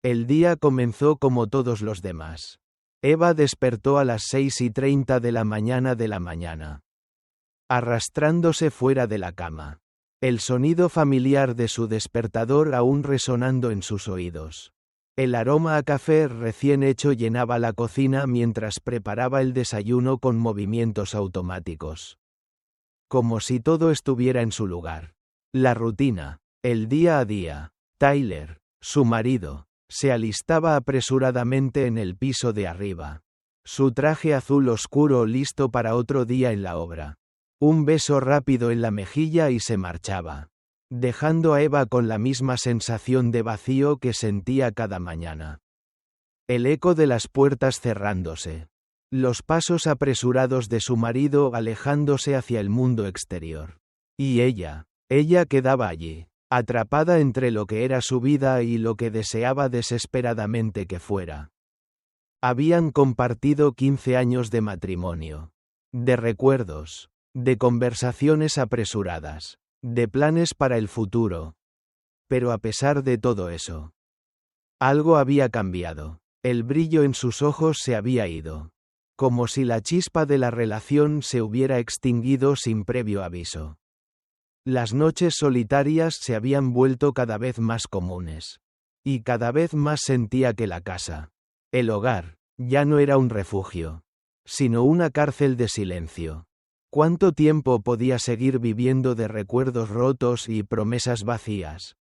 El día comenzó como todos los demás. Eva despertó a las 6:30 de la mañana. Arrastrándose fuera de la cama. El sonido familiar de su despertador aún resonando en sus oídos. El aroma a café recién hecho llenaba la cocina mientras preparaba el desayuno con movimientos automáticos. Como si todo estuviera en su lugar. La rutina, el día a día. Tyler, su marido, se alistaba apresuradamente en el piso de arriba. Su traje azul oscuro listo para otro día en la obra. Un beso rápido en la mejilla y se marchaba, dejando a Eva con la misma sensación de vacío que sentía cada mañana. El eco de las puertas cerrándose. Los pasos apresurados de su marido alejándose hacia el mundo exterior. Y ella quedaba allí, atrapada entre lo que era su vida y lo que deseaba desesperadamente que fuera. Habían compartido 15 años de matrimonio. De recuerdos. De conversaciones apresuradas. De planes para el futuro. Pero a pesar de todo eso, algo había cambiado. El brillo en sus ojos se había ido. Como si la chispa de la relación se hubiera extinguido sin previo aviso. Las noches solitarias se habían vuelto cada vez más comunes. Y cada vez más sentía que la casa, el hogar, ya no era un refugio, sino una cárcel de silencio. ¿Cuánto tiempo podía seguir viviendo de recuerdos rotos y promesas vacías?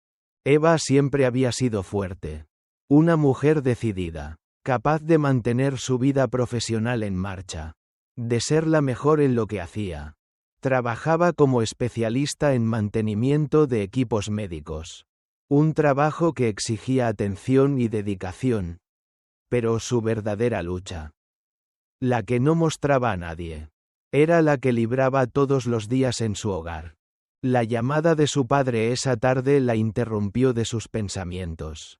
Eva siempre había sido fuerte. Una mujer decidida, capaz de mantener su vida profesional en marcha. De ser la mejor en lo que hacía. Trabajaba como especialista en mantenimiento de equipos médicos. Un trabajo que exigía atención y dedicación. Pero su verdadera lucha, la que no mostraba a nadie, era la que libraba todos los días en su hogar. La llamada de su padre esa tarde la interrumpió de sus pensamientos.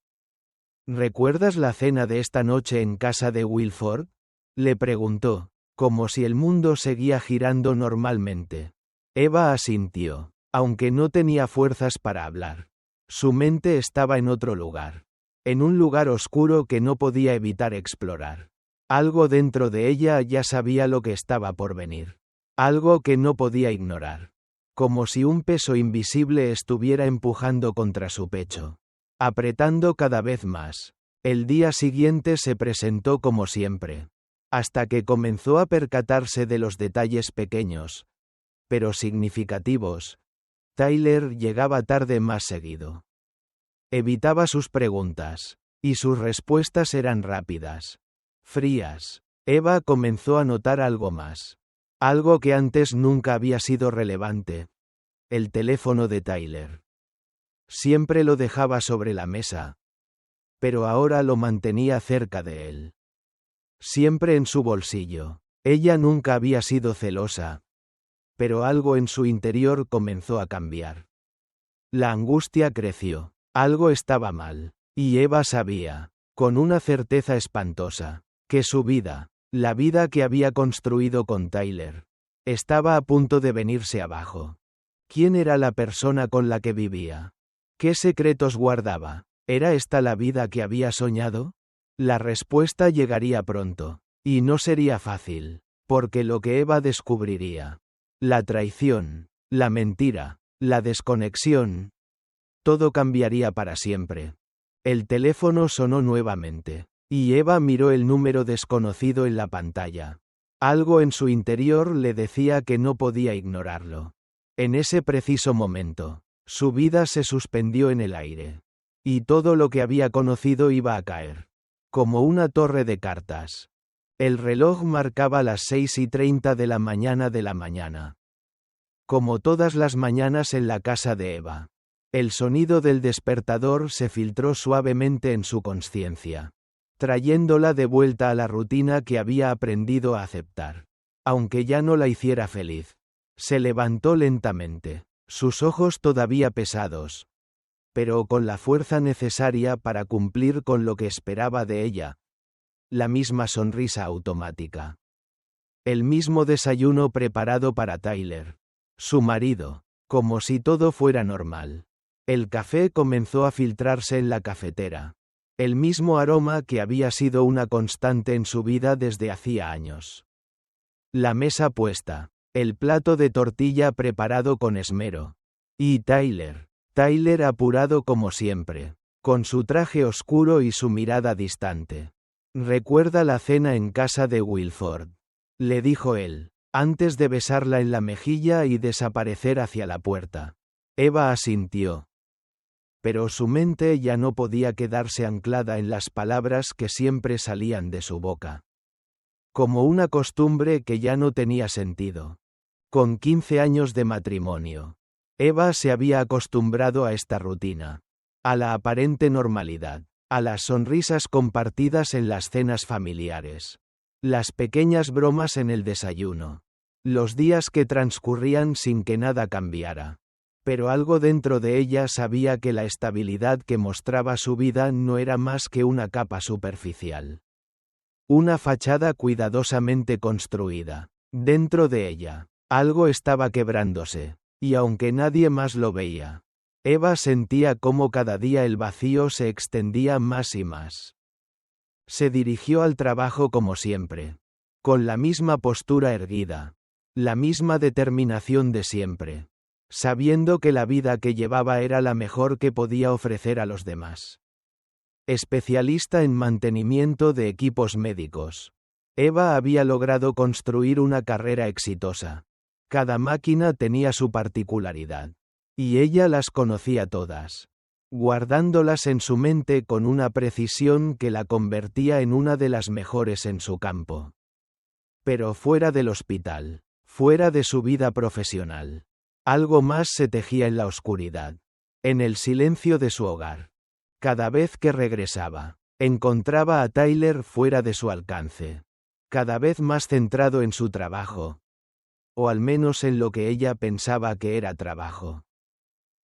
¿Recuerdas la cena de esta noche en casa de Wilford? Le preguntó, como si el mundo seguía girando normalmente. Eva asintió, aunque no tenía fuerzas para hablar. Su mente estaba en otro lugar. En un lugar oscuro que no podía evitar explorar. Algo dentro de ella ya sabía lo que estaba por venir. Algo que no podía ignorar. Como si un peso invisible estuviera empujando contra su pecho. Apretando cada vez más. El día siguiente se presentó como siempre. Hasta que comenzó a percatarse de los detalles pequeños, pero significativos. Tyler llegaba tarde más seguido. Evitaba sus preguntas, y sus respuestas eran rápidas. Frías. Eva comenzó a notar algo más. Algo que antes nunca había sido relevante. El teléfono de Tyler. Siempre lo dejaba sobre la mesa. Pero ahora lo mantenía cerca de él. Siempre en su bolsillo. Ella nunca había sido celosa. Pero algo en su interior comenzó a cambiar. La angustia creció. Algo estaba mal. Y Eva sabía, con una certeza espantosa, que su vida, la vida que había construido con Tyler, estaba a punto de venirse abajo. ¿Quién era la persona con la que vivía? ¿Qué secretos guardaba? ¿Era esta la vida que había soñado? La respuesta llegaría pronto. Y no sería fácil, porque lo que Eva descubriría, la traición, la mentira, la desconexión, todo cambiaría para siempre. El teléfono sonó nuevamente. Y Eva miró el número desconocido en la pantalla. Algo en su interior le decía que no podía ignorarlo. En ese preciso momento, su vida se suspendió en el aire. Y todo lo que había conocido iba a caer. Como una torre de cartas. El reloj marcaba las 6:30 de la mañana. Como todas las mañanas en la casa de Eva. El sonido del despertador se filtró suavemente en su conciencia. Trayéndola de vuelta a la rutina que había aprendido a aceptar. Aunque ya no la hiciera feliz. Se levantó lentamente, sus ojos todavía pesados. Pero con la fuerza necesaria para cumplir con lo que esperaba de ella. La misma sonrisa automática. El mismo desayuno preparado para Tyler. Su marido. Como si todo fuera normal. El café comenzó a filtrarse en la cafetera. El mismo aroma que había sido una constante en su vida desde hacía años. La mesa puesta, el plato de tortilla preparado con esmero. Y Tyler apurado como siempre, con su traje oscuro y su mirada distante. «Recuerda la cena en casa de Wilford», le dijo él, antes de besarla en la mejilla y desaparecer hacia la puerta. Eva asintió. Pero su mente ya no podía quedarse anclada en las palabras que siempre salían de su boca. Como una costumbre que ya no tenía sentido. Con 15 años de matrimonio, Eva se había acostumbrado a esta rutina. A la aparente normalidad. A las sonrisas compartidas en las cenas familiares. Las pequeñas bromas en el desayuno. Los días que transcurrían sin que nada cambiara. Pero algo dentro de ella sabía que la estabilidad que mostraba su vida no era más que una capa superficial. Una fachada cuidadosamente construida. Dentro de ella, algo estaba quebrándose, y aunque nadie más lo veía, Eva sentía cómo cada día el vacío se extendía más y más. Se dirigió al trabajo como siempre, con la misma postura erguida, la misma determinación de siempre, sabiendo que la vida que llevaba era la mejor que podía ofrecer a los demás. Especialista en mantenimiento de equipos médicos, Eva había logrado construir una carrera exitosa. Cada máquina tenía su particularidad. Y ella las conocía todas, guardándolas en su mente con una precisión que la convertía en una de las mejores en su campo. Pero fuera del hospital, fuera de su vida profesional, algo más se tejía en la oscuridad, en el silencio de su hogar. Cada vez que regresaba, encontraba a Tyler fuera de su alcance, cada vez más centrado en su trabajo, o al menos en lo que ella pensaba que era trabajo.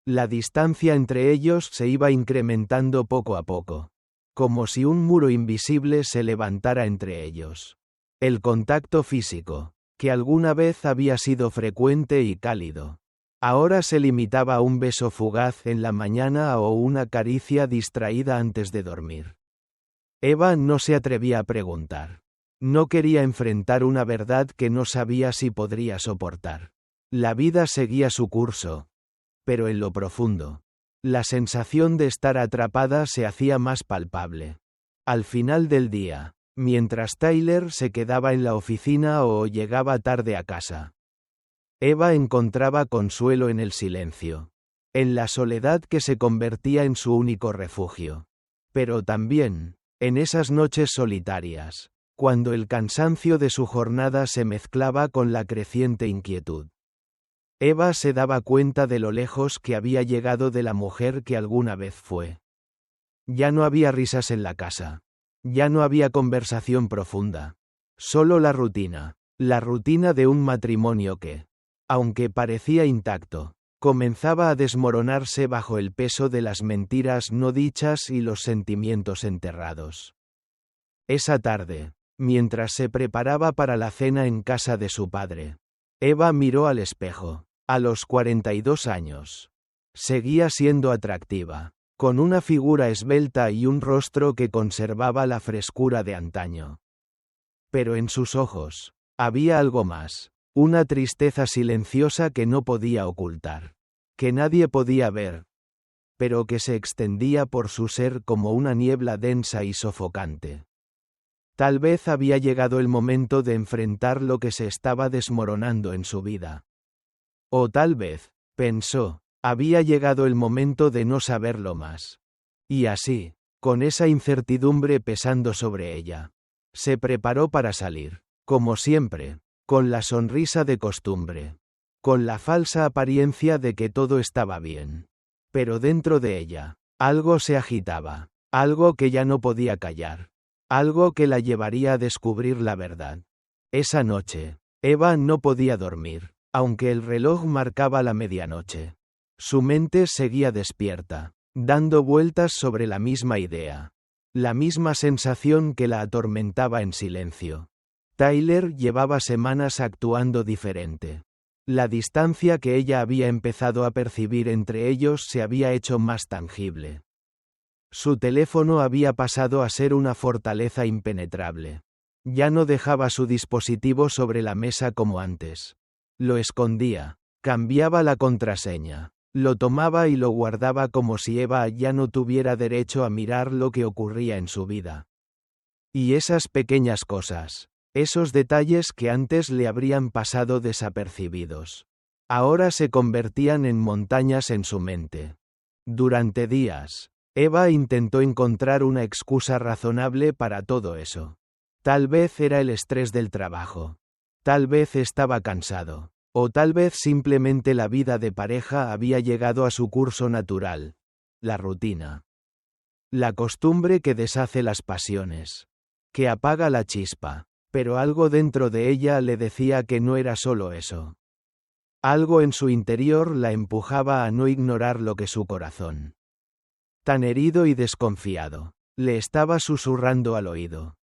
La distancia entre ellos se iba incrementando poco a poco, como si un muro invisible se levantara entre ellos. El contacto físico, que alguna vez había sido frecuente y cálido, ahora se limitaba a un beso fugaz en la mañana o una caricia distraída antes de dormir. Eva no se atrevía a preguntar. No quería enfrentar una verdad que no sabía si podría soportar. La vida seguía su curso. Pero en lo profundo, la sensación de estar atrapada se hacía más palpable. Al final del día, mientras Tyler se quedaba en la oficina o llegaba tarde a casa, Eva encontraba consuelo en el silencio, en la soledad que se convertía en su único refugio. Pero también, en esas noches solitarias, cuando el cansancio de su jornada se mezclaba con la creciente inquietud. Eva se daba cuenta de lo lejos que había llegado de la mujer que alguna vez fue. Ya no había risas en la casa. Ya no había conversación profunda. Solo la rutina de un matrimonio que, aunque parecía intacto, comenzaba a desmoronarse bajo el peso de las mentiras no dichas y los sentimientos enterrados. Esa tarde, mientras se preparaba para la cena en casa de su padre, Eva miró al espejo. A los 42 años. Seguía siendo atractiva, con una figura esbelta y un rostro que conservaba la frescura de antaño. Pero en sus ojos, había algo más, una tristeza silenciosa que no podía ocultar, que nadie podía ver, pero que se extendía por su ser como una niebla densa y sofocante. Tal vez había llegado el momento de enfrentar lo que se estaba desmoronando en su vida. O tal vez, pensó, había llegado el momento de no saberlo más. Y así, con esa incertidumbre pesando sobre ella, se preparó para salir, como siempre, con la sonrisa de costumbre, con la falsa apariencia de que todo estaba bien. Pero dentro de ella, algo se agitaba, algo que ya no podía callar, algo que la llevaría a descubrir la verdad. Esa noche, Eva no podía dormir. Aunque el reloj marcaba la medianoche, su mente seguía despierta, dando vueltas sobre la misma idea, la misma sensación que la atormentaba en silencio. Tyler llevaba semanas actuando diferente. La distancia que ella había empezado a percibir entre ellos se había hecho más tangible. Su teléfono había pasado a ser una fortaleza impenetrable. Ya no dejaba su dispositivo sobre la mesa como antes. Lo escondía. Cambiaba la contraseña. Lo tomaba y lo guardaba como si Eva ya no tuviera derecho a mirar lo que ocurría en su vida. Y esas pequeñas cosas, esos detalles que antes le habrían pasado desapercibidos, ahora se convertían en montañas en su mente. Durante días, Eva intentó encontrar una excusa razonable para todo eso. Tal vez era el estrés del trabajo. Tal vez estaba cansado. O tal vez simplemente la vida de pareja había llegado a su curso natural. La rutina. La costumbre que deshace las pasiones. Que apaga la chispa. Pero algo dentro de ella le decía que no era solo eso. Algo en su interior la empujaba a no ignorar lo que su corazón, tan herido y desconfiado, le estaba susurrando al oído.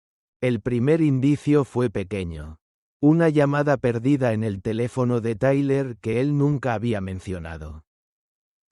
El primer indicio fue pequeño. Una llamada perdida en el teléfono de Tyler que él nunca había mencionado.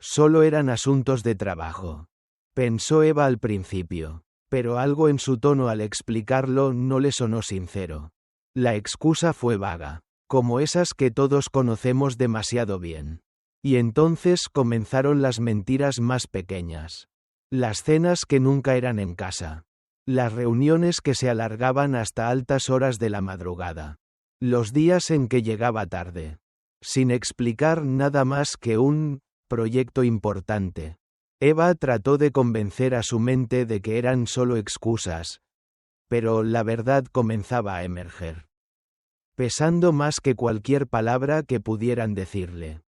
Solo eran asuntos de trabajo, pensó Eva al principio, pero algo en su tono al explicarlo no le sonó sincero. La excusa fue vaga, como esas que todos conocemos demasiado bien. Y entonces comenzaron las mentiras más pequeñas. Las cenas que nunca eran en casa. Las reuniones que se alargaban hasta altas horas de la madrugada. Los días en que llegaba tarde. Sin explicar nada más que un proyecto importante. Eva trató de convencer a su mente de que eran solo excusas. Pero la verdad comenzaba a emerger. Pesando más que cualquier palabra que pudieran decirle.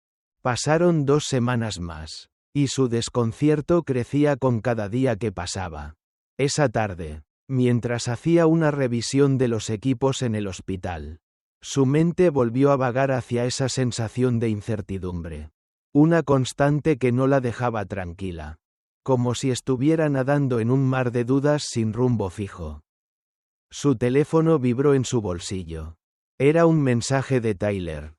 Pasaron 2 semanas más. Y su desconcierto crecía con cada día que pasaba. Esa tarde, mientras hacía una revisión de los equipos en el hospital, su mente volvió a vagar hacia esa sensación de incertidumbre. Una constante que no la dejaba tranquila. Como si estuviera nadando en un mar de dudas sin rumbo fijo. Su teléfono vibró en su bolsillo. Era un mensaje de Tyler.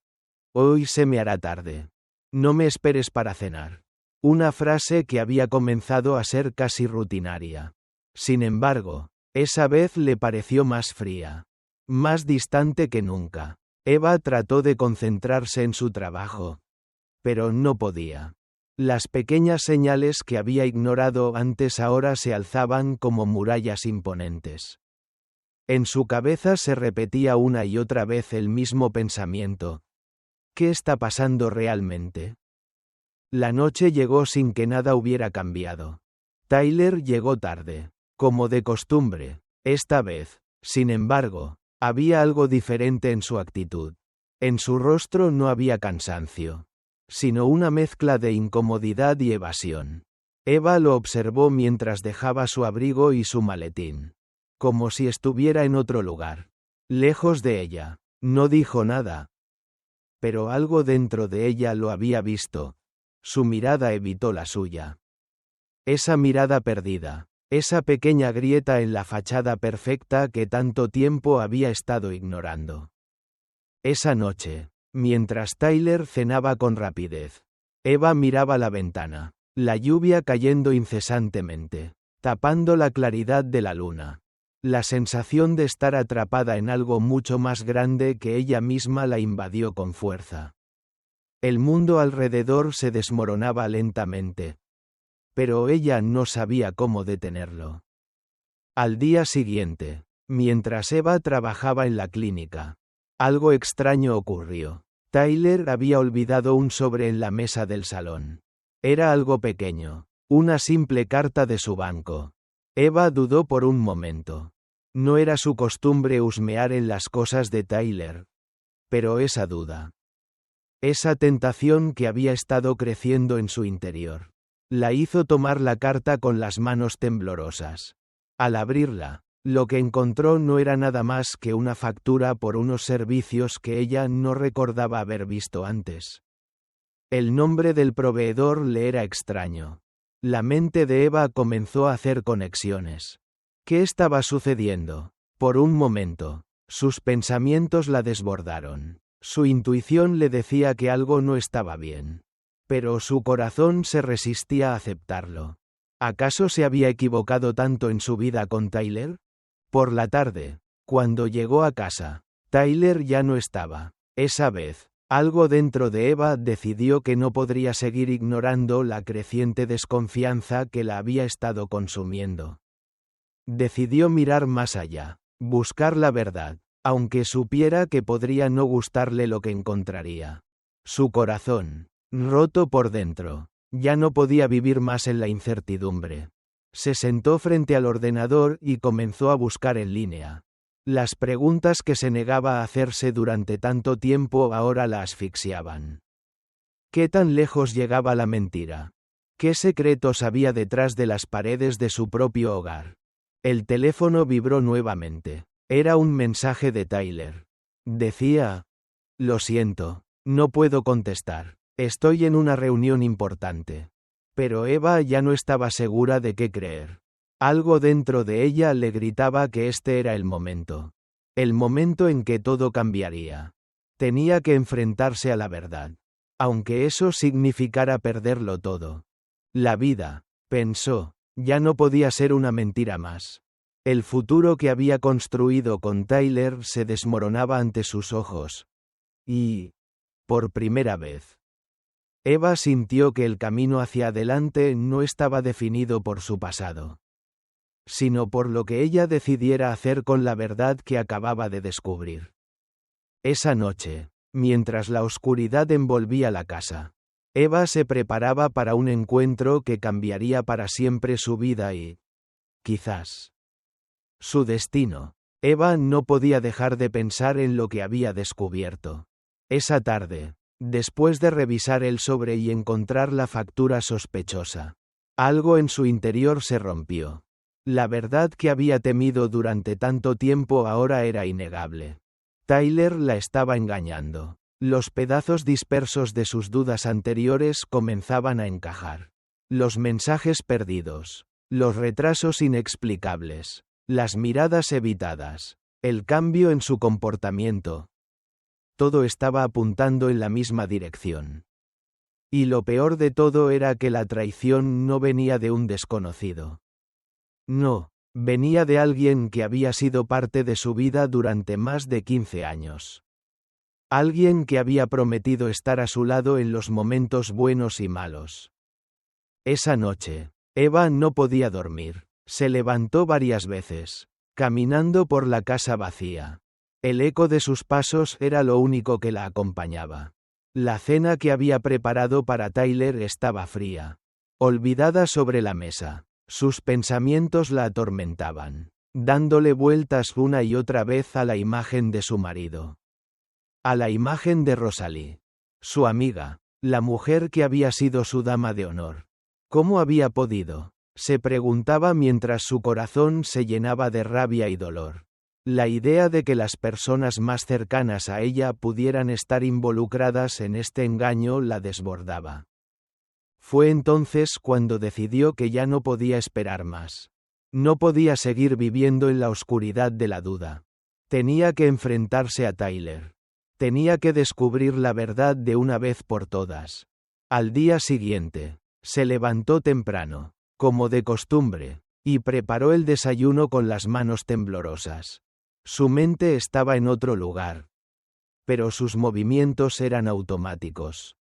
Hoy se me hará tarde. No me esperes para cenar. Una frase que había comenzado a ser casi rutinaria. Sin embargo, esa vez le pareció más fría. Más distante que nunca. Eva trató de concentrarse en su trabajo. Pero no podía. Las pequeñas señales que había ignorado antes ahora se alzaban como murallas imponentes. En su cabeza se repetía una y otra vez el mismo pensamiento. ¿Qué está pasando realmente? La noche llegó sin que nada hubiera cambiado. Tyler llegó tarde, como de costumbre. Esta vez, sin embargo, había algo diferente en su actitud. En su rostro no había cansancio, sino una mezcla de incomodidad y evasión. Eva lo observó mientras dejaba su abrigo y su maletín. Como si estuviera en otro lugar. Lejos de ella. No dijo nada. Pero algo dentro de ella lo había visto. Su mirada evitó la suya. Esa mirada perdida. Esa pequeña grieta en la fachada perfecta que tanto tiempo había estado ignorando. Esa noche, mientras Tyler cenaba con rapidez, Eva miraba la ventana. La lluvia cayendo incesantemente, tapando la claridad de la luna. La sensación de estar atrapada en algo mucho más grande que ella misma la invadió con fuerza. El mundo alrededor se desmoronaba lentamente. Pero ella no sabía cómo detenerlo. Al día siguiente, mientras Eva trabajaba en la clínica, algo extraño ocurrió. Tyler había olvidado un sobre en la mesa del salón. Era algo pequeño, una simple carta de su banco. Eva dudó por un momento. No era su costumbre husmear en las cosas de Tyler. Pero esa duda, esa tentación que había estado creciendo en su interior, la hizo tomar la carta con las manos temblorosas. Al abrirla, lo que encontró no era nada más que una factura por unos servicios que ella no recordaba haber visto antes. El nombre del proveedor le era extraño. La mente de Eva comenzó a hacer conexiones. ¿Qué estaba sucediendo? Por un momento, sus pensamientos la desbordaron. Su intuición le decía que algo no estaba bien. Pero su corazón se resistía a aceptarlo. ¿Acaso se había equivocado tanto en su vida con Tyler? Por la tarde, cuando llegó a casa, Tyler ya no estaba. Esa vez, algo dentro de Eva decidió que no podría seguir ignorando la creciente desconfianza que la había estado consumiendo. Decidió mirar más allá, buscar la verdad, aunque supiera que podría no gustarle lo que encontraría. Su corazón, roto por dentro, ya no podía vivir más en la incertidumbre. Se sentó frente al ordenador y comenzó a buscar en línea. Las preguntas que se negaba a hacerse durante tanto tiempo ahora la asfixiaban. ¿Qué tan lejos llegaba la mentira? ¿Qué secretos había detrás de las paredes de su propio hogar? El teléfono vibró nuevamente. Era un mensaje de Tyler. Decía: «Lo siento, no puedo contestar. Estoy en una reunión importante». Pero Eva ya no estaba segura de qué creer. Algo dentro de ella le gritaba que este era el momento. El momento en que todo cambiaría. Tenía que enfrentarse a la verdad. Aunque eso significara perderlo todo. La vida, pensó, ya no podía ser una mentira más. El futuro que había construido con Tyler se desmoronaba ante sus ojos. Y, por primera vez, Eva sintió que el camino hacia adelante no estaba definido por su pasado, sino por lo que ella decidiera hacer con la verdad que acababa de descubrir. Esa noche, mientras la oscuridad envolvía la casa, Eva se preparaba para un encuentro que cambiaría para siempre su vida y, quizás, su destino. Eva no podía dejar de pensar en lo que había descubierto. Esa tarde, después de revisar el sobre y encontrar la factura sospechosa, algo en su interior se rompió. La verdad que había temido durante tanto tiempo ahora era innegable. Tyler la estaba engañando. Los pedazos dispersos de sus dudas anteriores comenzaban a encajar. Los mensajes perdidos, los retrasos inexplicables, las miradas evitadas, el cambio en su comportamiento. Todo estaba apuntando en la misma dirección. Y lo peor de todo era que la traición no venía de un desconocido. No, venía de alguien que había sido parte de su vida durante más de 15 años. Alguien que había prometido estar a su lado en los momentos buenos y malos. Esa noche, Eva no podía dormir. Se levantó varias veces, caminando por la casa vacía. El eco de sus pasos era lo único que la acompañaba. La cena que había preparado para Tyler estaba fría, olvidada sobre la mesa. Sus pensamientos la atormentaban, dándole vueltas una y otra vez a la imagen de su marido. A la imagen de Rosalie, su amiga, la mujer que había sido su dama de honor. ¿Cómo había podido?, se preguntaba mientras su corazón se llenaba de rabia y dolor. La idea de que las personas más cercanas a ella pudieran estar involucradas en este engaño la desbordaba. Fue entonces cuando decidió que ya no podía esperar más. No podía seguir viviendo en la oscuridad de la duda. Tenía que enfrentarse a Tyler. Tenía que descubrir la verdad de una vez por todas. Al día siguiente, se levantó temprano, como de costumbre, y preparó el desayuno con las manos temblorosas. Su mente estaba en otro lugar, pero sus movimientos eran automáticos.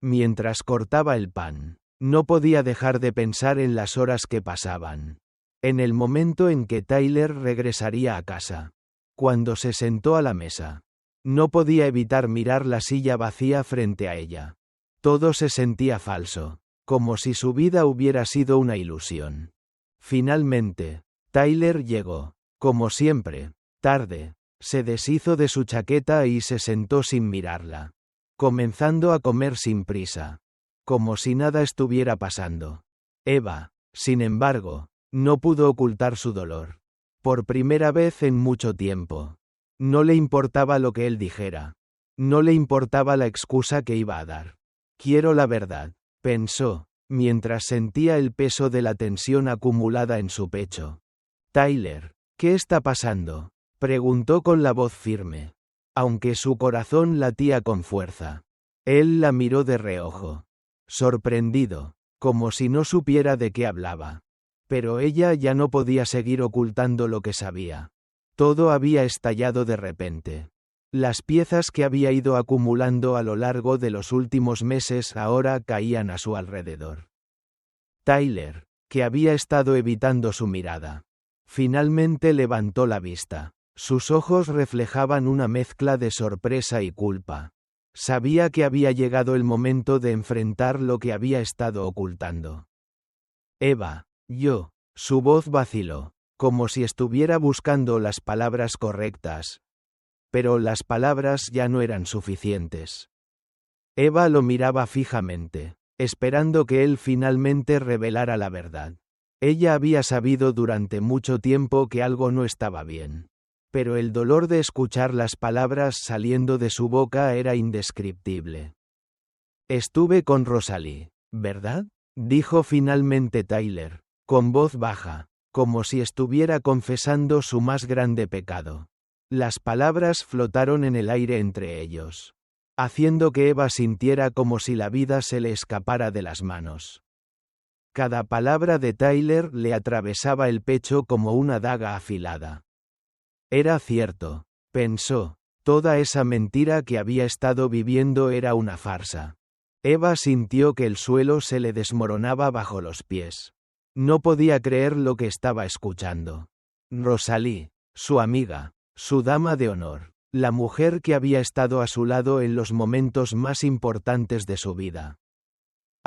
Mientras cortaba el pan, no podía dejar de pensar en las horas que pasaban. En el momento en que Tyler regresaría a casa. Cuando se sentó a la mesa, no podía evitar mirar la silla vacía frente a ella. Todo se sentía falso, como si su vida hubiera sido una ilusión. Finalmente, Tyler llegó, como siempre, tarde. Se deshizo de su chaqueta y se sentó sin mirarla, comenzando a comer sin prisa, como si nada estuviera pasando. Eva, sin embargo, no pudo ocultar su dolor. Por primera vez en mucho tiempo. No le importaba lo que él dijera. No le importaba la excusa que iba a dar. Quiero la verdad, pensó, mientras sentía el peso de la tensión acumulada en su pecho. Tyler, ¿qué está pasando?, preguntó con la voz firme, aunque su corazón latía con fuerza. Él la miró de reojo, sorprendido, como si no supiera de qué hablaba. Pero ella ya no podía seguir ocultando lo que sabía. Todo había estallado de repente. Las piezas que había ido acumulando a lo largo de los últimos meses ahora caían a su alrededor. Tyler, que había estado evitando su mirada, finalmente levantó la vista. Sus ojos reflejaban una mezcla de sorpresa y culpa. Sabía que había llegado el momento de enfrentar lo que había estado ocultando. Eva, su voz vaciló, como si estuviera buscando las palabras correctas. Pero las palabras ya no eran suficientes. Eva lo miraba fijamente, esperando que él finalmente revelara la verdad. Ella había sabido durante mucho tiempo que algo no estaba bien. Pero el dolor de escuchar las palabras saliendo de su boca era indescriptible. Estuve con Rosalie, ¿verdad? Dijo finalmente Tyler, con voz baja, como si estuviera confesando su más grande pecado. Las palabras flotaron en el aire entre ellos, haciendo que Eva sintiera como si la vida se le escapara de las manos. Cada palabra de Tyler le atravesaba el pecho como una daga afilada. Era cierto, pensó, toda esa mentira que había estado viviendo era una farsa. Eva sintió que el suelo se le desmoronaba bajo los pies. No podía creer lo que estaba escuchando. Rosalie, su amiga, su dama de honor, la mujer que había estado a su lado en los momentos más importantes de su vida.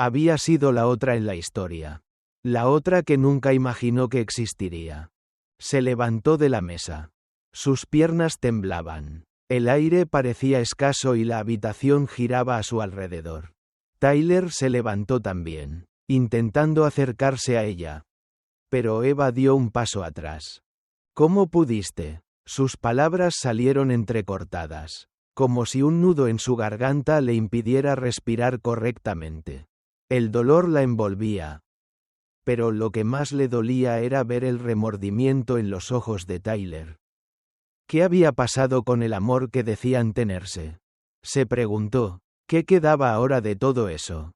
Había sido la otra en la historia. La otra que nunca imaginó que existiría. Se levantó de la mesa. Sus piernas temblaban. El aire parecía escaso y la habitación giraba a su alrededor. Tyler se levantó también, intentando acercarse a ella. Pero Eva dio un paso atrás. ¿Cómo pudiste? Sus palabras salieron entrecortadas, como si un nudo en su garganta le impidiera respirar correctamente. El dolor la envolvía. Pero lo que más le dolía era ver el remordimiento en los ojos de Tyler. ¿Qué había pasado con el amor que decían tenerse? Se preguntó, ¿qué quedaba ahora de todo eso?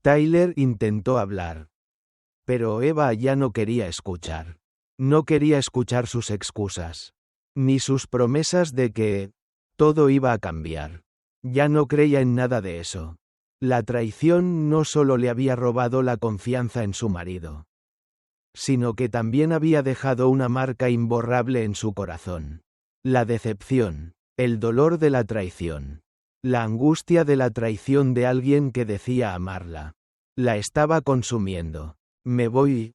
Tyler intentó hablar. Pero Eva ya no quería escuchar. No quería escuchar sus excusas. Ni sus promesas de que todo iba a cambiar. Ya no creía en nada de eso. La traición no solo le había robado la confianza en su marido, sino que también había dejado una marca imborrable en su corazón. La decepción, el dolor de la traición, la angustia de la traición de alguien que decía amarla. La estaba consumiendo. Me voy,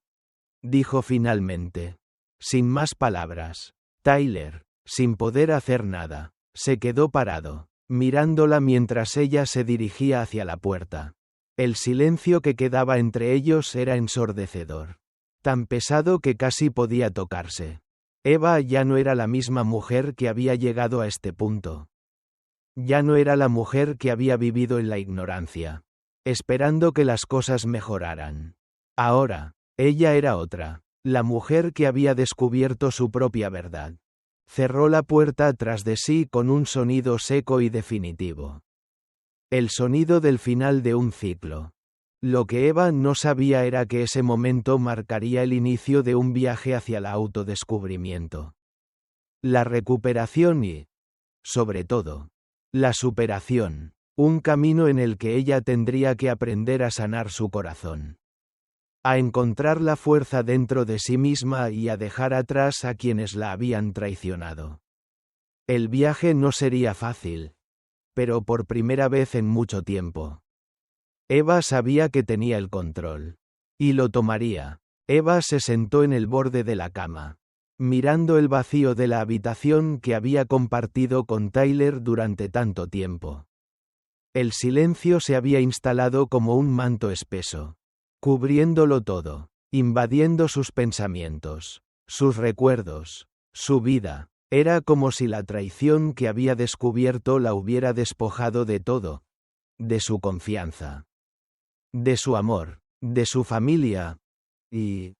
dijo finalmente. Sin más palabras. Tyler, sin poder hacer nada, se quedó parado, mirándola mientras ella se dirigía hacia la puerta. El silencio que quedaba entre ellos era ensordecedor. Tan pesado que casi podía tocarse. Eva ya no era la misma mujer que había llegado a este punto. Ya no era la mujer que había vivido en la ignorancia, esperando que las cosas mejoraran. Ahora, ella era otra, la mujer que había descubierto su propia verdad. Cerró la puerta tras de sí con un sonido seco y definitivo. El sonido del final de un ciclo. Lo que Eva no sabía era que ese momento marcaría el inicio de un viaje hacia el autodescubrimiento. La recuperación y, sobre todo, la superación, un camino en el que ella tendría que aprender a sanar su corazón. A encontrar la fuerza dentro de sí misma y a dejar atrás a quienes la habían traicionado. El viaje no sería fácil, pero por primera vez en mucho tiempo. Eva sabía que tenía el control. Y lo tomaría. Eva se sentó en el borde de la cama, mirando el vacío de la habitación que había compartido con Tyler durante tanto tiempo. El silencio se había instalado como un manto espeso, cubriéndolo todo, invadiendo sus pensamientos, sus recuerdos, su vida. Era como si la traición que había descubierto la hubiera despojado de todo, de su confianza, de su amor, de su familia, y,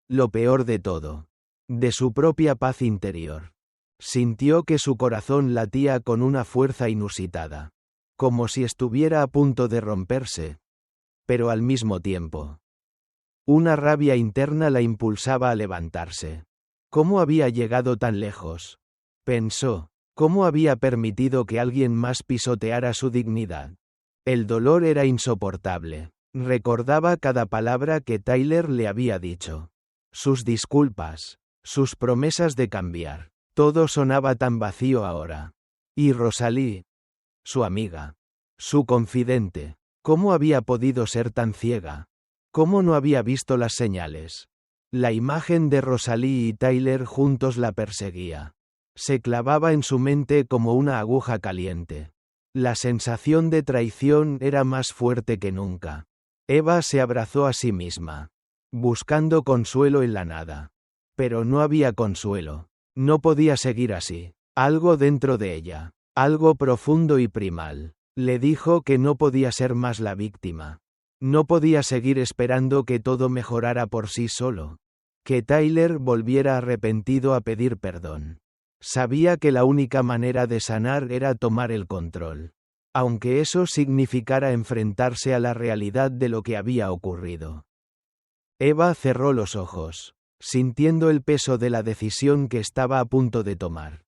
lo peor de todo, de su propia paz interior. Sintió que su corazón latía con una fuerza inusitada, como si estuviera a punto de romperse. Pero al mismo tiempo, Una rabia interna la impulsaba a levantarse. ¿Cómo había llegado tan lejos? Pensó. ¿Cómo había permitido que alguien más pisoteara su dignidad? El dolor era insoportable. Recordaba cada palabra que Tyler le había dicho. Sus disculpas. Sus promesas de cambiar. Todo sonaba tan vacío ahora. Y Rosalie. Su amiga. Su confidente. ¿Cómo había podido ser tan ciega? ¿Cómo no había visto las señales? La imagen de Rosalie y Tyler juntos la perseguía. Se clavaba en su mente como una aguja caliente. La sensación de traición era más fuerte que nunca. Eva se abrazó a sí misma, buscando consuelo en la nada. Pero no había consuelo. No podía seguir así. Algo dentro de ella, algo profundo y primal, le dijo que no podía ser más la víctima. No podía seguir esperando que todo mejorara por sí solo. Que Tyler volviera arrepentido a pedir perdón. Sabía que la única manera de sanar era tomar el control. Aunque eso significara enfrentarse a la realidad de lo que había ocurrido. Eva cerró los ojos, sintiendo el peso de la decisión que estaba a punto de tomar.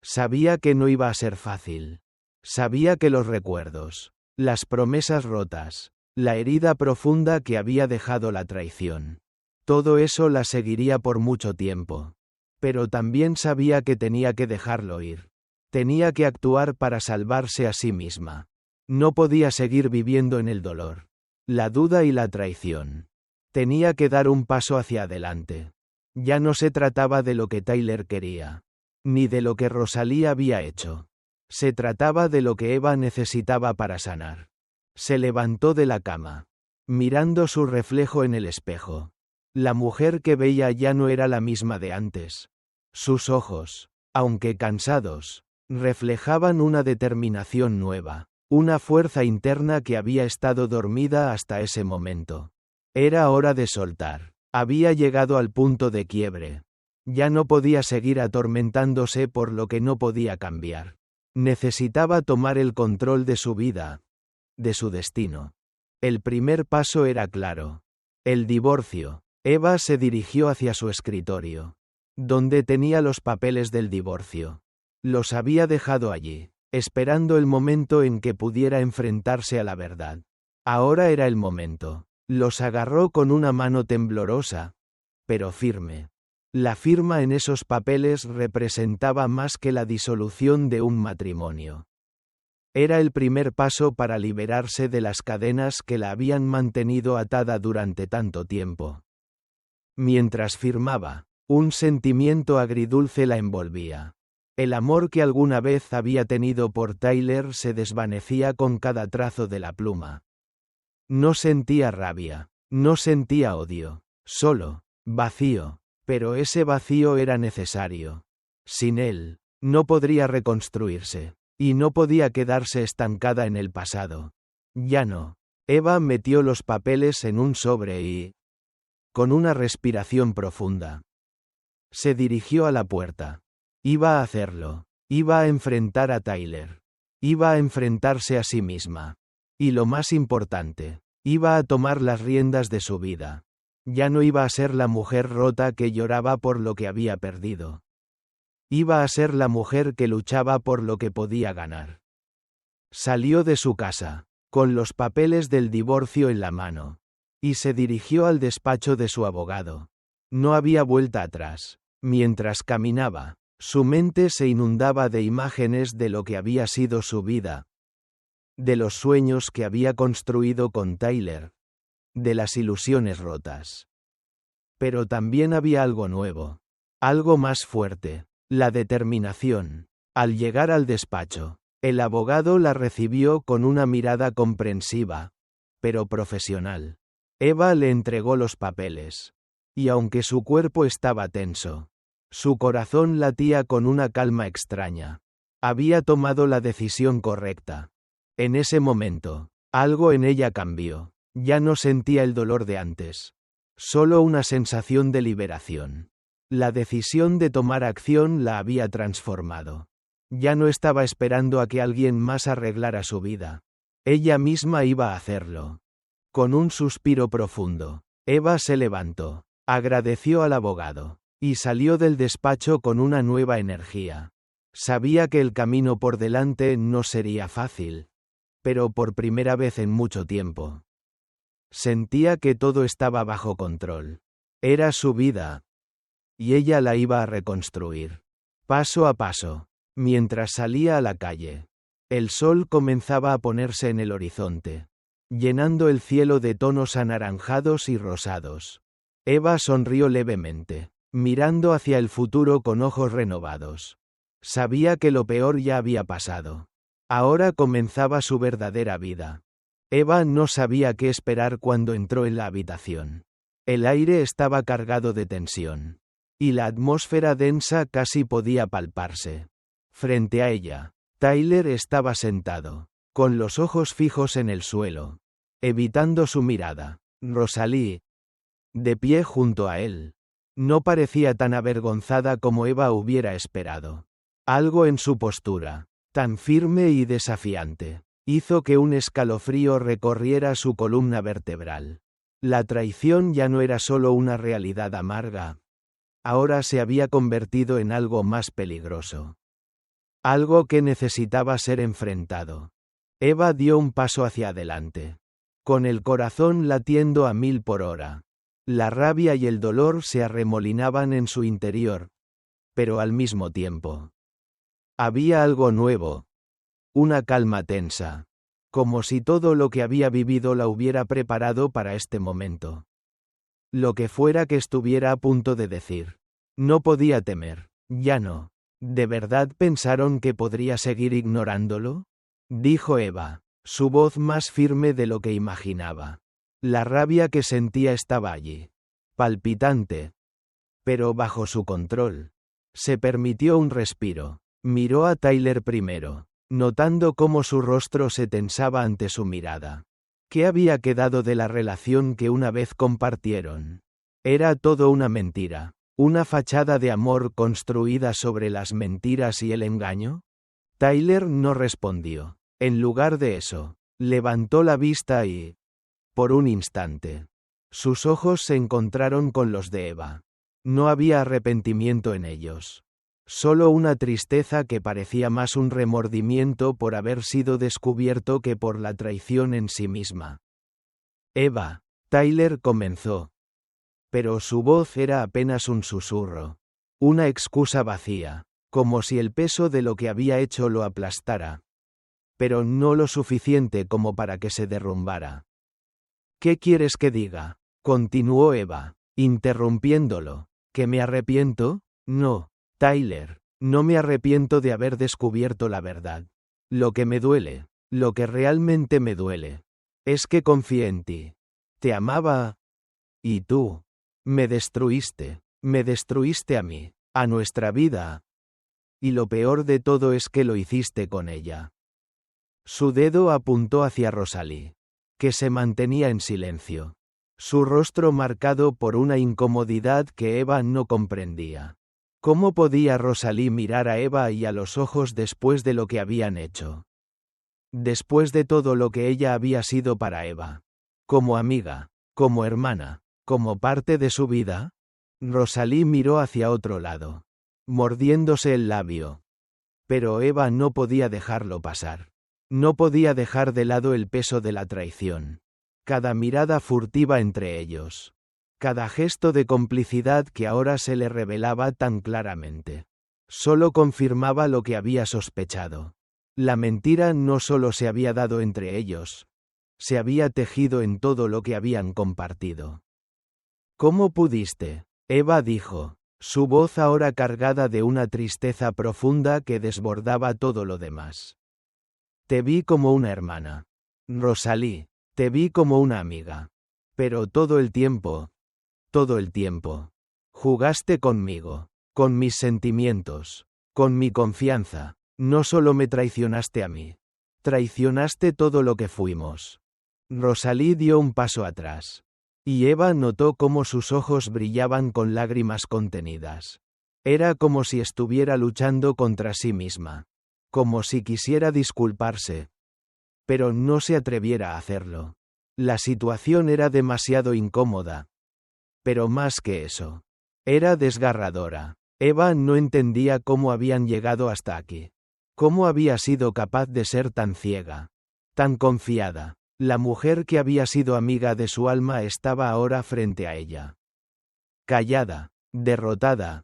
Sabía que no iba a ser fácil. Sabía que los recuerdos, las promesas rotas, la herida profunda que había dejado la traición. Todo eso la seguiría por mucho tiempo. Pero también sabía que tenía que dejarlo ir. Tenía que actuar para salvarse a sí misma. No podía seguir viviendo en el dolor, la duda y la traición. Tenía que dar un paso hacia adelante. Ya no se trataba de lo que Tyler quería, ni de lo que Rosalie había hecho. Se trataba de lo que Eva necesitaba para sanar. Se levantó de la cama, mirando su reflejo en el espejo. La mujer que veía ya no era la misma de antes. Sus ojos, aunque cansados, reflejaban una determinación nueva, una fuerza interna que había estado dormida hasta ese momento. Era hora de soltar. Había llegado al punto de quiebre. Ya no podía seguir atormentándose por lo que no podía cambiar. Necesitaba tomar el control de su vida, de su destino. El primer paso era claro. El divorcio. Eva se dirigió hacia su escritorio, donde tenía los papeles del divorcio. Los había dejado allí, esperando el momento en que pudiera enfrentarse a la verdad. Ahora era el momento. Los agarró con una mano temblorosa, pero firme. La firma en esos papeles representaba más que la disolución de un matrimonio. Era el primer paso para liberarse de las cadenas que la habían mantenido atada durante tanto tiempo. Mientras firmaba, un sentimiento agridulce la envolvía. El amor que alguna vez había tenido por Tyler se desvanecía con cada trazo de la pluma. No sentía rabia, no sentía odio, solo vacío, pero ese vacío era necesario. Sin él, no podría reconstruirse, y no podía quedarse estancada en el pasado. Ya no. Eva metió los papeles en un sobre y, con una respiración profunda, se dirigió a la puerta. Iba a hacerlo. Iba a enfrentar a Tyler. Iba a enfrentarse a sí misma. Y lo más importante, iba a tomar las riendas de su vida. Ya no iba a ser la mujer rota que lloraba por lo que había perdido. Iba a ser la mujer que luchaba por lo que podía ganar. Salió de su casa, con los papeles del divorcio en la mano, y se dirigió al despacho de su abogado. No había vuelta atrás. Mientras caminaba, su mente se inundaba de imágenes de lo que había sido su vida, de los sueños que había construido con Tyler, de las ilusiones rotas. Pero también había algo nuevo, algo más fuerte, la determinación. Al llegar al despacho, el abogado la recibió con una mirada comprensiva, pero profesional. Eva le entregó los papeles, y aunque su cuerpo estaba tenso, su corazón latía con una calma extraña. Había tomado la decisión correcta. En ese momento, algo en ella cambió. Ya no sentía el dolor de antes. Solo una sensación de liberación. La decisión de tomar acción la había transformado. Ya no estaba esperando a que alguien más arreglara su vida. Ella misma iba a hacerlo. Con un suspiro profundo, Eva se levantó, agradeció al abogado, y salió del despacho con una nueva energía. Sabía que el camino por delante no sería fácil, pero por primera vez en mucho tiempo. Sentía que todo estaba bajo control. Era su vida, y ella la iba a reconstruir, paso a paso. Mientras salía a la calle, el sol comenzaba a ponerse en el horizonte, llenando el cielo de tonos anaranjados y rosados. Eva sonrió levemente, mirando hacia el futuro con ojos renovados. Sabía que lo peor ya había pasado. Ahora comenzaba su verdadera vida. Eva no sabía qué esperar cuando entró en la habitación. El aire estaba cargado de tensión, y la atmósfera densa casi podía palparse. Frente a ella, Tyler estaba sentado, con los ojos fijos en el suelo, evitando su mirada. Rosalie, de pie junto a él, no parecía tan avergonzada como Eva hubiera esperado. Algo en su postura, tan firme y desafiante, hizo que un escalofrío recorriera su columna vertebral. La traición ya no era solo una realidad amarga. Ahora se había convertido en algo más peligroso. Algo que necesitaba ser enfrentado. Eva dio un paso hacia adelante, con el corazón latiendo a 1000 por hora. La rabia y el dolor se arremolinaban en su interior, pero al mismo tiempo había algo nuevo, una calma tensa, como si todo lo que había vivido la hubiera preparado para este momento. Lo que fuera que estuviera a punto de decir, no podía temer, ya no. ¿De verdad pensaron que podría seguir ignorándolo? Dijo Eva, su voz más firme de lo que imaginaba. La rabia que sentía estaba allí, palpitante, pero bajo su control. Se permitió un respiro, miró a Tyler primero, notando cómo su rostro se tensaba ante su mirada. ¿Qué había quedado de la relación que una vez compartieron? Era todo una mentira. ¿Una fachada de amor construida sobre las mentiras y el engaño? Tyler no respondió. En lugar de eso, levantó la vista y, por un instante, sus ojos se encontraron con los de Eva. No había arrepentimiento en ellos. Solo una tristeza que parecía más un remordimiento por haber sido descubierto que por la traición en sí misma. Eva, Tyler comenzó. Pero su voz era apenas un susurro. Una excusa vacía, como si el peso de lo que había hecho lo aplastara. Pero no lo suficiente como para que se derrumbara. ¿Qué quieres que diga? Continuó Eva, interrumpiéndolo. ¿Que me arrepiento? No, Tyler, no me arrepiento de haber descubierto la verdad. Lo que me duele, lo que realmente me duele, es que confié en ti. Te amaba. Y tú. Me destruiste a mí, a nuestra vida. Y lo peor de todo es que lo hiciste con ella. Su dedo apuntó hacia Rosalie, que se mantenía en silencio, su rostro marcado por una incomodidad que Eva no comprendía. ¿Cómo podía Rosalie mirar a Eva y a los ojos después de lo que habían hecho? Después de todo lo que ella había sido para Eva. Como amiga, como hermana. ¿Como parte de su vida? Rosalie miró hacia otro lado, mordiéndose el labio. Pero Eva no podía dejarlo pasar. No podía dejar de lado el peso de la traición. Cada mirada furtiva entre ellos. Cada gesto de complicidad que ahora se le revelaba tan claramente. Solo confirmaba lo que había sospechado. La mentira no solo se había dado entre ellos. Se había tejido en todo lo que habían compartido. ¿Cómo pudiste? Eva dijo, su voz ahora cargada de una tristeza profunda que desbordaba todo lo demás. Te vi como una hermana. Rosalie, te vi como una amiga. Pero todo el tiempo, jugaste conmigo, con mis sentimientos, con mi confianza. No solo me traicionaste a mí, traicionaste todo lo que fuimos. Rosalie dio un paso atrás. Y Eva notó cómo sus ojos brillaban con lágrimas contenidas. Era como si estuviera luchando contra sí misma. Como si quisiera disculparse. Pero no se atreviera a hacerlo. La situación era demasiado incómoda, Pero más que eso. Era desgarradora. Eva no entendía cómo habían llegado hasta aquí. Cómo había sido capaz de ser tan ciega. Tan confiada. La mujer que había sido amiga de su alma estaba ahora frente a ella. Callada, derrotada,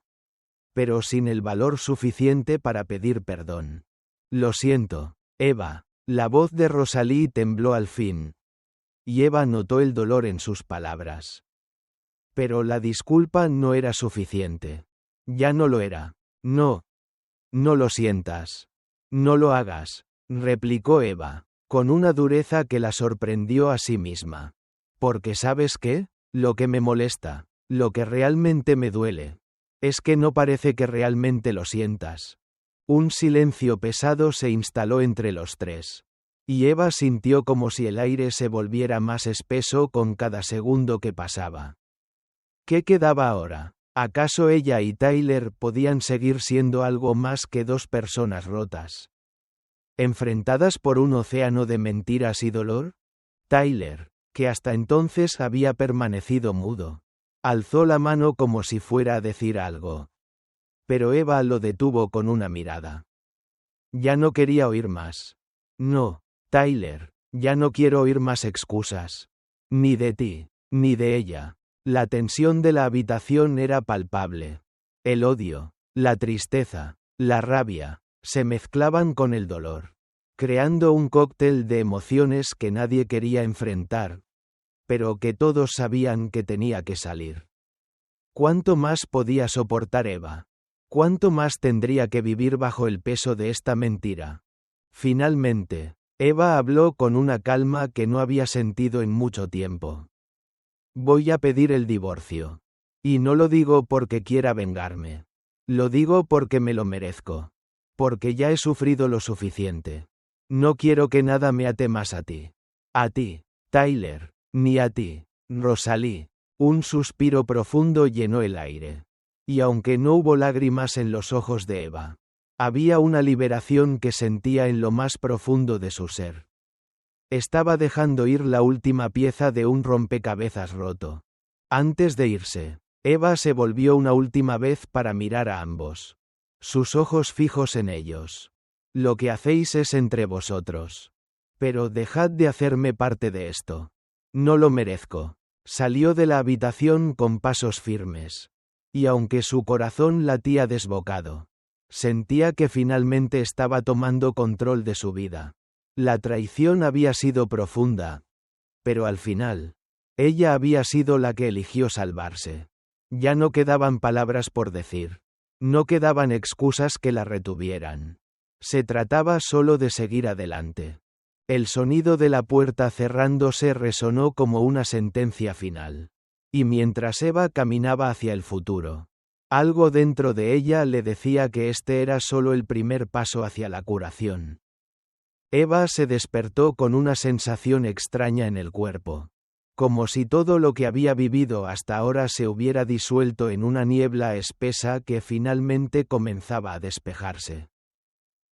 pero sin el valor suficiente para pedir perdón. Lo siento, Eva. La voz de Rosalie tembló al fin. Y Eva notó el dolor en sus palabras. Pero la disculpa no era suficiente. Ya no lo era. No. No lo sientas. No lo hagas, replicó Eva, con una dureza que la sorprendió a sí misma. Porque ¿sabes qué? Lo que me molesta, lo que realmente me duele, es que no parece que realmente lo sientas. Un silencio pesado se instaló entre los tres. Y Eva sintió como si el aire se volviera más espeso con cada segundo que pasaba. ¿Qué quedaba ahora? ¿Acaso ella y Tyler podían seguir siendo algo más que dos personas rotas? ¿Enfrentadas por un océano de mentiras y dolor? Tyler, que hasta entonces había permanecido mudo, alzó la mano como si fuera a decir algo. Pero Eva lo detuvo con una mirada. Ya no quería oír más. No, Tyler, ya no quiero oír más excusas. Ni de ti, ni de ella. La tensión de la habitación era palpable. El odio, la tristeza, la rabia, se mezclaban con el dolor, creando un cóctel de emociones que nadie quería enfrentar, pero que todos sabían que tenía que salir. ¿Cuánto más podía soportar Eva? ¿Cuánto más tendría que vivir bajo el peso de esta mentira? Finalmente, Eva habló con una calma que no había sentido en mucho tiempo. Voy a pedir el divorcio. Y no lo digo porque quiera vengarme. Lo digo porque me lo merezco. Porque ya he sufrido lo suficiente. No quiero que nada me ate más a ti. A ti, Tyler, ni a ti, Rosalie. Un suspiro profundo llenó el aire. Y aunque no hubo lágrimas en los ojos de Eva, había una liberación que sentía en lo más profundo de su ser. Estaba dejando ir la última pieza de un rompecabezas roto. Antes de irse, Eva se volvió una última vez para mirar a ambos. Sus ojos fijos en ellos. Lo que hacéis es entre vosotros. Pero dejad de hacerme parte de esto. No lo merezco. Salió de la habitación con pasos firmes. Y aunque su corazón latía desbocado, sentía que finalmente estaba tomando control de su vida. La traición había sido profunda. Pero al final, ella había sido la que eligió salvarse. Ya no quedaban palabras por decir. No quedaban excusas que la retuvieran. Se trataba solo de seguir adelante. El sonido de la puerta cerrándose resonó como una sentencia final. Y mientras Eva caminaba hacia el futuro, algo dentro de ella le decía que este era solo el primer paso hacia la curación. Eva se despertó con una sensación extraña en el cuerpo. Como si todo lo que había vivido hasta ahora se hubiera disuelto en una niebla espesa que finalmente comenzaba a despejarse.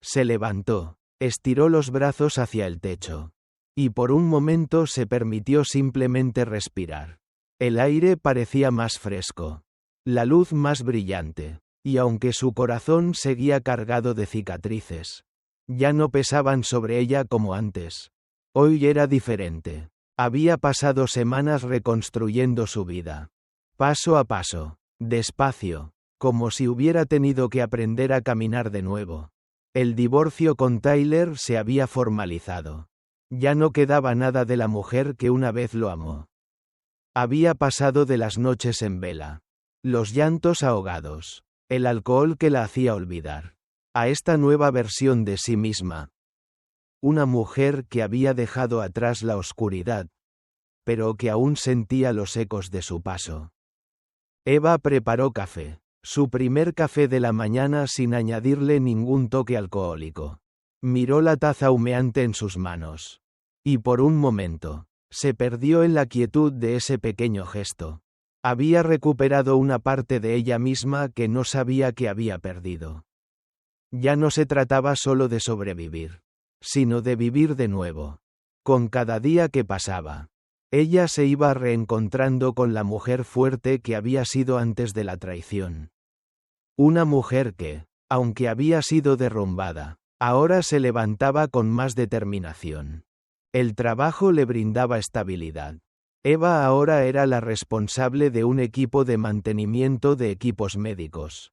Se levantó, estiró los brazos hacia el techo. Y por un momento se permitió simplemente respirar. El aire parecía más fresco. La luz más brillante. Y aunque su corazón seguía cargado de cicatrices, ya no pesaban sobre ella como antes. Hoy era diferente. Había pasado semanas reconstruyendo su vida. Paso a paso, despacio, como si hubiera tenido que aprender a caminar de nuevo. El divorcio con Tyler se había formalizado. Ya no quedaba nada de la mujer que una vez lo amó. Había pasado de las noches en vela, los llantos ahogados, el alcohol que la hacía olvidar, a esta nueva versión de sí misma. Una mujer que había dejado atrás la oscuridad, pero que aún sentía los ecos de su paso. Eva preparó café, su primer café de la mañana sin añadirle ningún toque alcohólico. Miró la taza humeante en sus manos. Y por un momento, se perdió en la quietud de ese pequeño gesto. Había recuperado una parte de ella misma que no sabía que había perdido. Ya no se trataba solo de sobrevivir, sino de vivir de nuevo. Con cada día que pasaba, Ella se iba reencontrando con la mujer fuerte que había sido antes de la traición. Una mujer que, aunque había sido derrumbada, ahora se levantaba con más determinación. El trabajo le brindaba estabilidad. Eva ahora era la responsable de un equipo de mantenimiento de equipos médicos,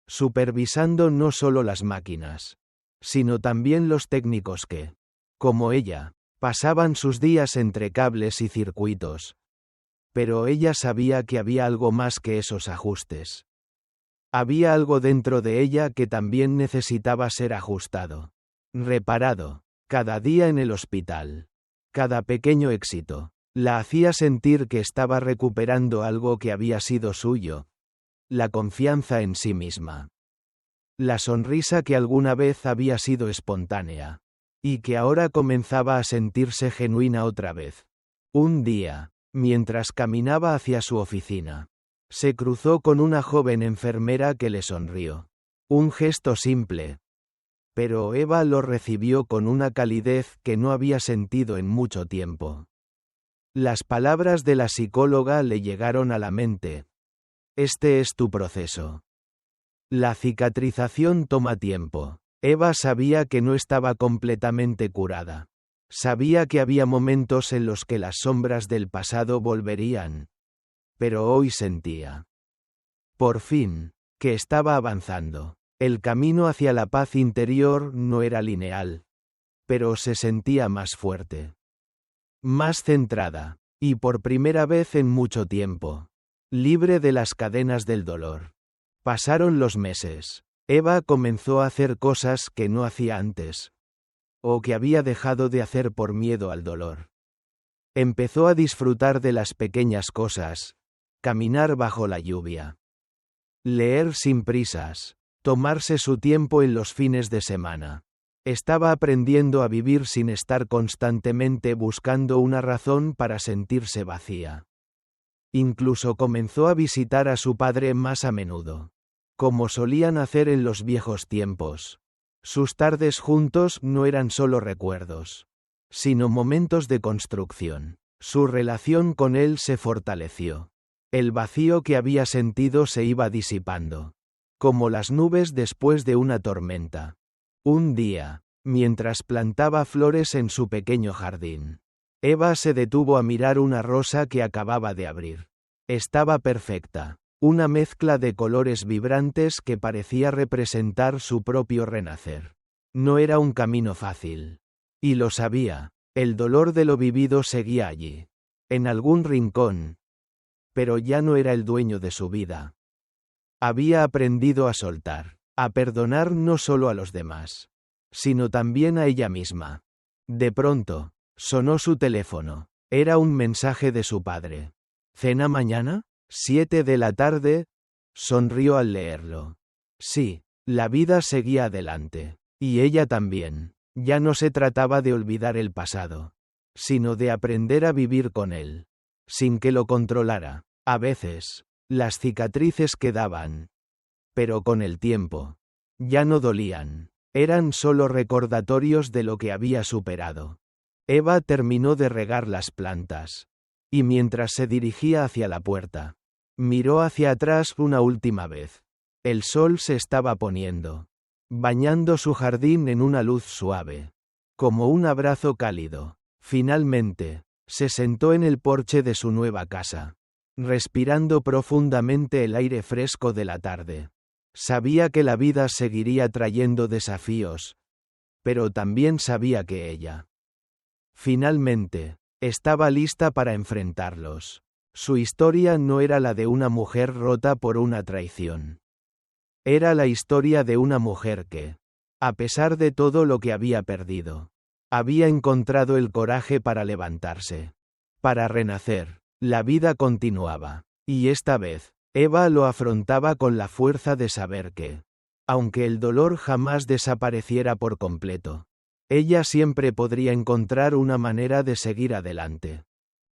supervisando no solo las máquinas, sino también los técnicos que, como ella, pasaban sus días entre cables y circuitos. Pero ella sabía que había algo más que esos ajustes. Había algo dentro de ella que también necesitaba ser ajustado, reparado. Cada día en el hospital, cada pequeño éxito, la hacía sentir que estaba recuperando algo que había sido suyo, la confianza en sí misma. La sonrisa que alguna vez había sido espontánea, y que ahora comenzaba a sentirse genuina otra vez. Un día, mientras caminaba hacia su oficina, se cruzó con una joven enfermera que le sonrió. Un gesto simple, pero Eva lo recibió con una calidez que no había sentido en mucho tiempo. Las palabras de la psicóloga le llegaron a la mente. Este es tu proceso. La cicatrización toma tiempo. Eva sabía que no estaba completamente curada. Sabía que había momentos en los que las sombras del pasado volverían. Pero hoy sentía, por fin, que estaba avanzando. El camino hacia la paz interior no era lineal, pero se sentía más fuerte, más centrada, y por primera vez en mucho tiempo, libre de las cadenas del dolor. Pasaron los meses. Eva comenzó a hacer cosas que no hacía antes, o que había dejado de hacer por miedo al dolor. Empezó a disfrutar de las pequeñas cosas, caminar bajo la lluvia, leer sin prisas, tomarse su tiempo en los fines de semana. Estaba aprendiendo a vivir sin estar constantemente buscando una razón para sentirse vacía. Incluso comenzó a visitar a su padre más a menudo, como solían hacer en los viejos tiempos. Sus tardes juntos no eran solo recuerdos, sino momentos de construcción. Su relación con él se fortaleció. El vacío que había sentido se iba disipando, como las nubes después de una tormenta. Un día, mientras plantaba flores en su pequeño jardín, Eva se detuvo a mirar una rosa que acababa de abrir. Estaba perfecta, una mezcla de colores vibrantes que parecía representar su propio renacer. No era un camino fácil. Y lo sabía, el dolor de lo vivido seguía allí, en algún rincón, pero ya no era el dueño de su vida. Había aprendido a soltar, a perdonar no solo a los demás, sino también a ella misma. De pronto, sonó su teléfono. Era un mensaje de su padre. ¿Cena mañana? 7 de la tarde, sonrió al leerlo. Sí, la vida seguía adelante. Y ella también. Ya no se trataba de olvidar el pasado, sino de aprender a vivir con él, sin que lo controlara. A veces, las cicatrices quedaban, pero con el tiempo, ya no dolían. Eran solo recordatorios de lo que había superado. Eva terminó de regar las plantas, y mientras se dirigía hacia la puerta, miró hacia atrás una última vez. El sol se estaba poniendo, bañando su jardín en una luz suave, como un abrazo cálido. Finalmente, se sentó en el porche de su nueva casa, respirando profundamente el aire fresco de la tarde. Sabía que la vida seguiría trayendo desafíos, pero también sabía que ella, finalmente, estaba lista para enfrentarlos. Su historia no era la de una mujer rota por una traición. Era la historia de una mujer que, a pesar de todo lo que había perdido, había encontrado el coraje para levantarse, para renacer. La vida continuaba, y esta vez, Eva lo afrontaba con la fuerza de saber que, aunque el dolor jamás desapareciera por completo, ella siempre podría encontrar una manera de seguir adelante.